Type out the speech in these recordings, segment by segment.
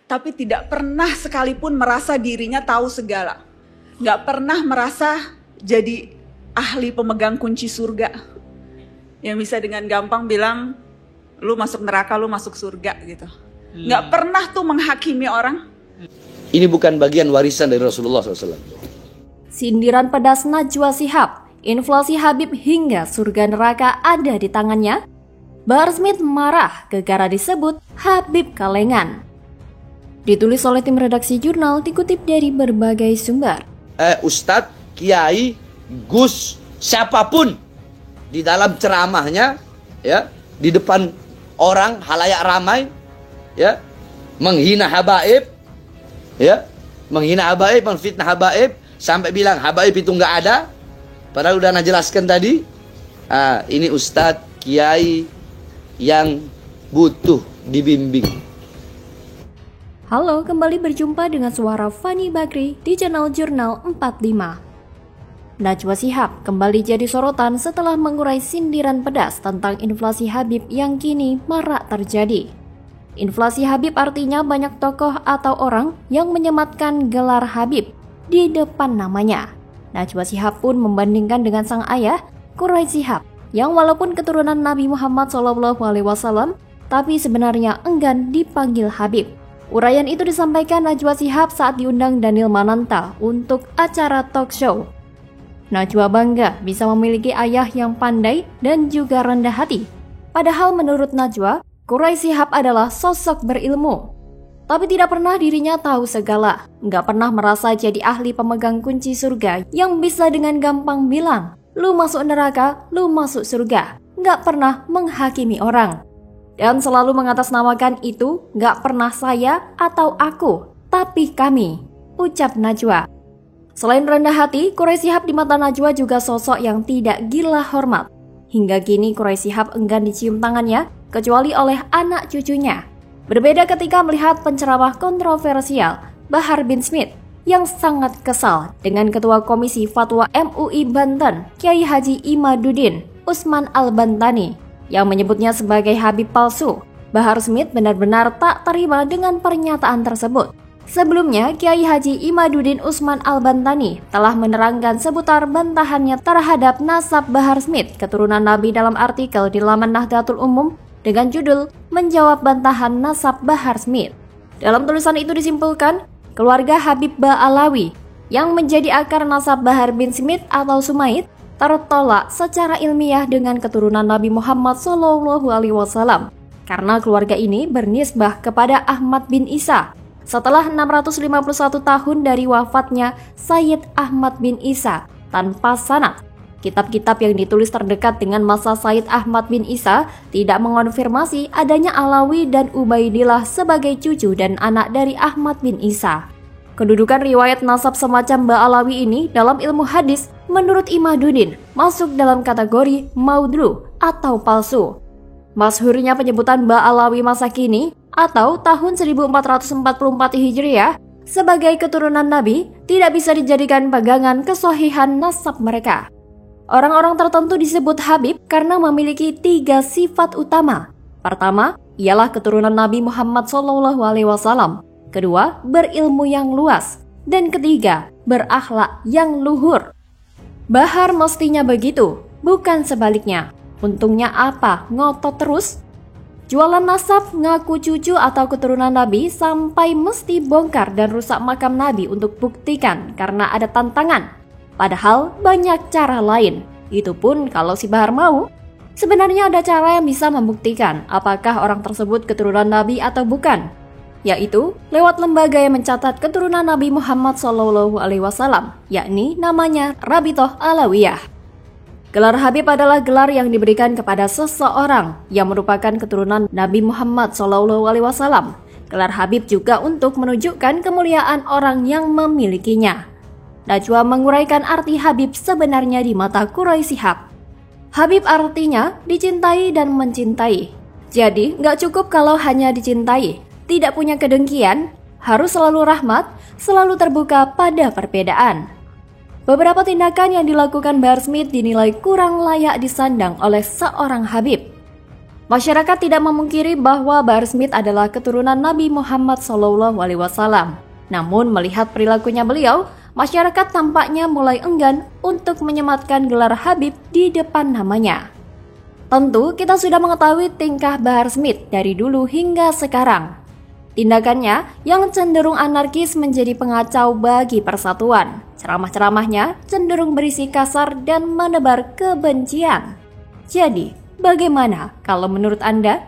tapi tidak pernah sekalipun merasa dirinya tahu segala. Nggak pernah merasa jadi ahli pemegang kunci surga. Yang bisa dengan gampang bilang, lu masuk neraka, lu masuk surga gitu. Nggak pernah tuh menghakimi orang. Ini bukan bagian warisan dari Rasulullah SAW. Sindiran pedas Najwa Shihab, inflasi Habib hingga surga neraka ada di tangannya. Bahar Smith marah gegara disebut Habib kalengan. Ditulis oleh tim redaksi jurnal, dikutip dari berbagai sumber. Ustadz, kiai, gus, siapapun di dalam ceramahnya, ya, di depan orang halayak ramai, ya, menghina habaib, ya, menghina habaib, menfitnah habaib, sampai bilang habaib itu nggak ada, padahal udah ana jelaskan tadi. Ini ustadz, kiai yang butuh dibimbing. Halo, kembali berjumpa dengan suara Fani Bakri di channel Jurnal 45. Najwa Shihab kembali jadi sorotan setelah mengurai sindiran pedas tentang inflasi Habib yang kini marak terjadi. Inflasi Habib artinya banyak tokoh atau orang yang menyematkan gelar Habib di depan namanya. Najwa Shihab pun membandingkan dengan sang ayah, Quraisy Shihab, yang walaupun keturunan Nabi Muhammad SAW, tapi sebenarnya enggan dipanggil Habib. Uraian itu disampaikan Najwa Shihab saat diundang Daniel Mananta untuk acara talk show. Najwa bangga bisa memiliki ayah yang pandai dan juga rendah hati. Padahal menurut Najwa, Quraisy Shihab adalah sosok berilmu. Tapi tidak pernah dirinya tahu segala. Nggak pernah merasa jadi ahli pemegang kunci surga yang bisa dengan gampang bilang, lu masuk neraka, lu masuk surga. Nggak pernah menghakimi orang. Dan selalu mengatasnamakan itu gak pernah saya atau aku, tapi kami, ucap Najwa. Selain rendah hati, Quraisy Shihab di mata Najwa juga sosok yang tidak gila hormat. Hingga kini Quraisy Shihab enggan dicium tangannya, kecuali oleh anak cucunya. Berbeda ketika melihat penceramah kontroversial Bahar bin Smith yang sangat kesal dengan Ketua Komisi Fatwa MUI Banten, Kiai Haji Imaduddin Usman Al-Bantani, yang menyebutnya sebagai Habib palsu. Bahar Smith benar-benar tak terima dengan pernyataan tersebut. Sebelumnya, Kiai Haji Imaduddin Usman Al-Bantani telah menerangkan seputar bantahannya terhadap nasab Bahar Smith, keturunan Nabi, dalam artikel di laman Nahdlatul Umum dengan judul Menjawab Bantahan Nasab Bahar Smith. Dalam tulisan itu disimpulkan, keluarga Habib Ba'alawi yang menjadi akar nasab Bahar bin Smith atau Sumaid tertolak secara ilmiah dengan keturunan Nabi Muhammad SAW karena keluarga ini bernisbah kepada Ahmad bin Isa setelah 651 tahun dari wafatnya Sayyid Ahmad bin Isa tanpa sanad. Kitab-kitab yang ditulis terdekat dengan masa Sayyid Ahmad bin Isa tidak mengonfirmasi adanya Alawi dan Ubaidillah sebagai cucu dan anak dari Ahmad bin Isa. Kedudukan riwayat nasab semacam Ba'alawi ini dalam ilmu hadis menurut Imaduddin masuk dalam kategori maudru atau palsu. Masyhurnya penyebutan Ba'alawi masa kini atau tahun 1444 Hijriah sebagai keturunan Nabi tidak bisa dijadikan pegangan kesohihan nasab mereka. Orang-orang tertentu disebut Habib karena memiliki 3 sifat utama. Pertama, ialah keturunan Nabi Muhammad SAW. Kedua, berilmu yang luas. Dan ketiga, berakhlak yang luhur. Bahar mestinya begitu, bukan sebaliknya. Untungnya apa? Ngotot terus. Jualan nasab, ngaku cucu atau keturunan Nabi sampai mesti bongkar dan rusak makam Nabi untuk buktikan karena ada tantangan. Padahal banyak cara lain. Itu pun kalau si Bahar mau. Sebenarnya ada cara yang bisa membuktikan apakah orang tersebut keturunan Nabi atau bukan, yaitu lewat lembaga yang mencatat keturunan Nabi Muhammad SAW, yakni namanya Rabithah Alawiyah. Gelar Habib adalah gelar yang diberikan kepada seseorang yang merupakan keturunan Nabi Muhammad SAW. Gelar Habib juga untuk menunjukkan kemuliaan orang yang memilikinya. Najwa menguraikan arti Habib sebenarnya di mata Quraisy Shihab. Habib artinya dicintai dan mencintai. Jadi nggak cukup kalau hanya dicintai. Tidak punya kedengkian, harus selalu rahmat, selalu terbuka pada perbedaan. Beberapa tindakan yang dilakukan Bahar Smith dinilai kurang layak disandang oleh seorang Habib. Masyarakat tidak memungkiri bahwa Bahar Smith adalah keturunan Nabi Muhammad SAW. Namun melihat perilakunya beliau, masyarakat tampaknya mulai enggan untuk menyematkan gelar Habib di depan namanya. Tentu kita sudah mengetahui tingkah Bahar Smith dari dulu hingga sekarang. Tindakannya yang cenderung anarkis menjadi pengacau bagi persatuan. Ceramah-ceramahnya cenderung berisi kasar dan menebar kebencian. Jadi, bagaimana kalau menurut Anda?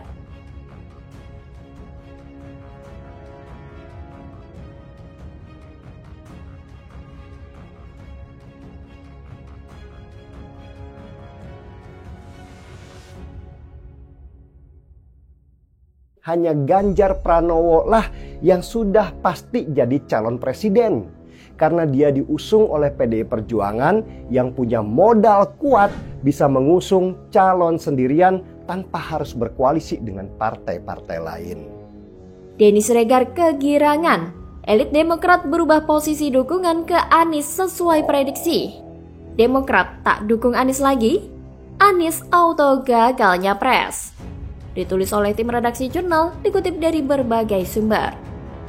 Hanya Ganjar Pranowo lah yang sudah pasti jadi calon presiden. Karena dia diusung oleh PDI Perjuangan yang punya modal kuat bisa mengusung calon sendirian tanpa harus berkoalisi dengan partai-partai lain. Denny Siregar kegirangan. Elit Demokrat berubah posisi dukungan ke Anies sesuai prediksi. Demokrat tak dukung Anies lagi? Anies auto gagal nyapres. Ditulis oleh tim redaksi jurnal, dikutip dari berbagai sumber.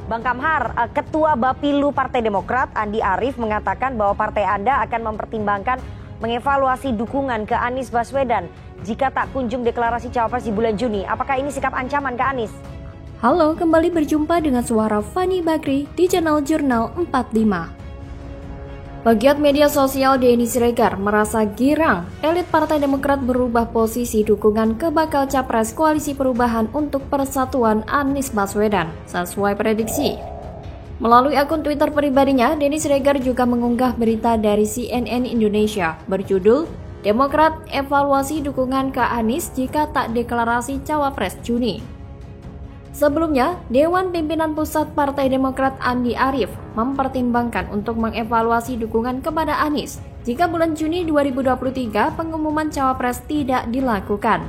Bang Kamhar, Ketua Bapilu Partai Demokrat Andi Arief mengatakan bahwa partai Anda akan mempertimbangkan mengevaluasi dukungan ke Anies Baswedan jika tak kunjung deklarasi cawapres di bulan Juni. Apakah ini sikap ancaman ke Anies? Halo, kembali berjumpa dengan suara Fani Bakri di channel Jurnal 45. Pegiat media sosial Denny Siregar merasa girang elit Partai Demokrat berubah posisi dukungan ke bakal capres Koalisi Perubahan untuk Persatuan Anies Baswedan sesuai prediksi. Melalui akun Twitter pribadinya, Denny Siregar juga mengunggah berita dari CNN Indonesia berjudul Demokrat evaluasi dukungan ke Anies jika tak deklarasi cawapres Juni. Sebelumnya, Dewan Pimpinan Pusat Partai Demokrat Andi Arief mempertimbangkan untuk mengevaluasi dukungan kepada Anies jika bulan Juni 2023 pengumuman cawapres tidak dilakukan.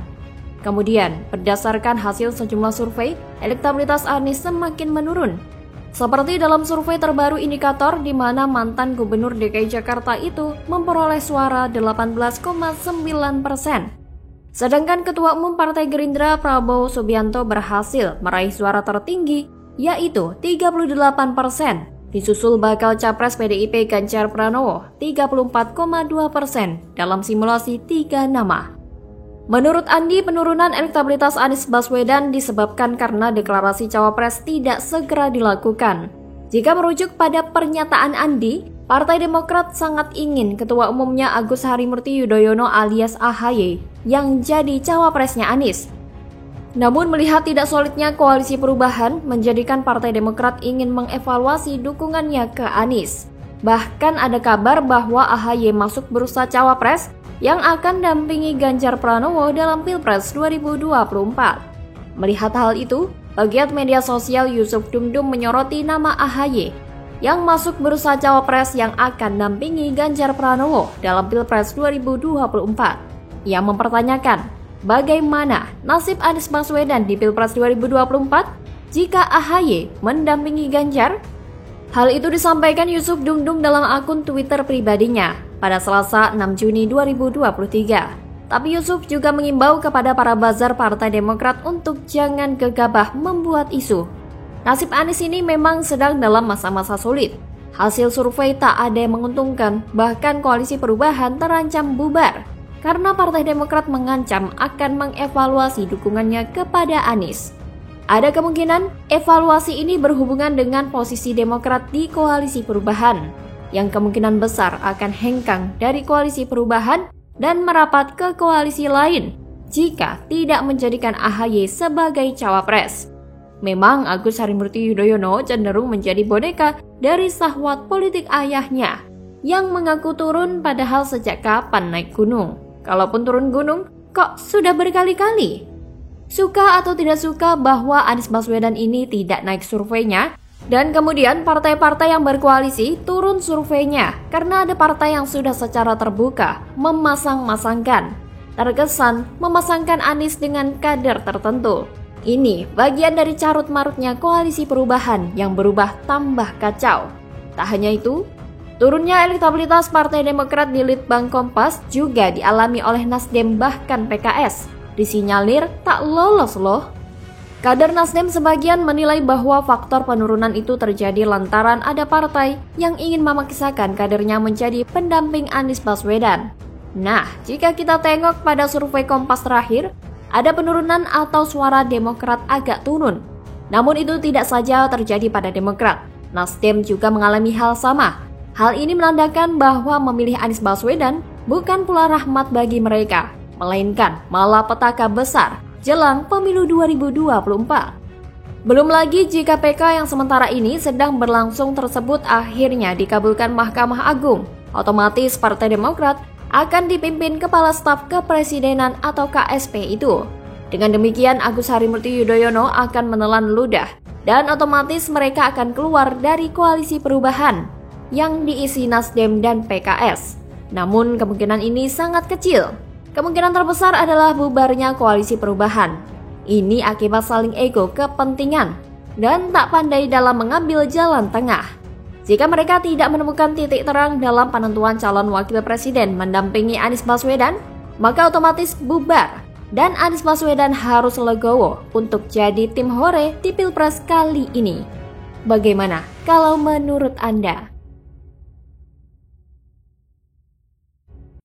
Kemudian, berdasarkan hasil sejumlah survei, elektabilitas Anies semakin menurun. Seperti dalam survei terbaru indikator di mana mantan Gubernur DKI Jakarta itu memperoleh suara 18,9%. Sedangkan Ketua Umum Partai Gerindra Prabowo Subianto berhasil meraih suara tertinggi, yaitu 38%, disusul bakal capres PDIP Ganjar Pranowo 34,2% dalam simulasi 3 nama. Menurut Andi, penurunan elektabilitas Anies Baswedan disebabkan karena deklarasi cawapres tidak segera dilakukan. Jika merujuk pada pernyataan Andi, Partai Demokrat sangat ingin Ketua Umumnya Agus Harimurti Yudhoyono alias AHY yang jadi cawapresnya Anies. Namun melihat tidak solidnya Koalisi Perubahan menjadikan Partai Demokrat ingin mengevaluasi dukungannya ke Anies. Bahkan ada kabar bahwa AHY masuk bursa cawapres yang akan dampingi Ganjar Pranowo dalam Pilpres 2024. Melihat hal itu, pegiat media sosial Yusuf Dumdum menyoroti nama AHY yang masuk bursa cawapres yang akan dampingi Ganjar Pranowo dalam Pilpres 2024. Ia mempertanyakan, bagaimana nasib Anies Baswedan di Pilpres 2024 jika AHY mendampingi Ganjar? Hal itu disampaikan Yusuf Dumdum dalam akun Twitter pribadinya pada Selasa 6 Juni 2023. Tapi Yusuf juga mengimbau kepada para buzzer Partai Demokrat untuk jangan gegabah membuat isu. Nasib Anies ini memang sedang dalam masa-masa sulit. Hasil survei tak ada yang menguntungkan, bahkan Koalisi Perubahan terancam bubar karena Partai Demokrat mengancam akan mengevaluasi dukungannya kepada Anies. Ada kemungkinan evaluasi ini berhubungan dengan posisi Demokrat di Koalisi Perubahan, yang kemungkinan besar akan hengkang dari Koalisi Perubahan dan merapat ke koalisi lain jika tidak menjadikan AHY sebagai cawapres. Memang Agus Harimurti Yudhoyono cenderung menjadi boneka dari sahwat politik ayahnya yang mengaku turun padahal sejak kapan naik gunung. Kalaupun turun gunung, kok sudah berkali-kali? Suka atau tidak suka bahwa Anies Baswedan ini tidak naik surveinya, dan kemudian partai-partai yang berkoalisi turun surveinya karena ada partai yang sudah secara terbuka memasang-masangkan. Terkesan memasangkan Anies dengan kader tertentu. Ini bagian dari carut-marutnya Koalisi Perubahan yang berubah tambah kacau. Tak hanya itu, turunnya elektabilitas Partai Demokrat di Litbang Kompas juga dialami oleh Nasdem bahkan PKS. disinyalir tak lolos loh. Kader Nasdem sebagian menilai bahwa faktor penurunan itu terjadi lantaran ada partai yang ingin memaksakan kadernya menjadi pendamping Anies Baswedan. Nah, jika kita tengok pada survei Kompas terakhir, ada penurunan atau suara Demokrat agak turun. Namun itu tidak saja terjadi pada Demokrat. Nasdem juga mengalami hal sama. Hal ini menandakan bahwa memilih Anies Baswedan bukan pula rahmat bagi mereka, melainkan malah petaka besar jelang pemilu 2024. Belum lagi jika PK yang sementara ini sedang berlangsung tersebut akhirnya dikabulkan Mahkamah Agung, otomatis Partai Demokrat akan dipimpin Kepala Staf Kepresidenan atau KSP itu. Dengan demikian Agus Harimurti Yudhoyono akan menelan ludah dan otomatis mereka akan keluar dari koalisi perubahan yang diisi Nasdem dan PKS. Namun kemungkinan ini sangat kecil. Kemungkinan terbesar adalah bubarnya koalisi perubahan. Ini akibat saling ego kepentingan dan tak pandai dalam mengambil jalan tengah. Jika mereka tidak menemukan titik terang dalam penentuan calon wakil presiden mendampingi Anies Baswedan, maka otomatis bubar dan Anies Baswedan harus legowo untuk jadi tim hore di Pilpres kali ini. Bagaimana kalau menurut Anda?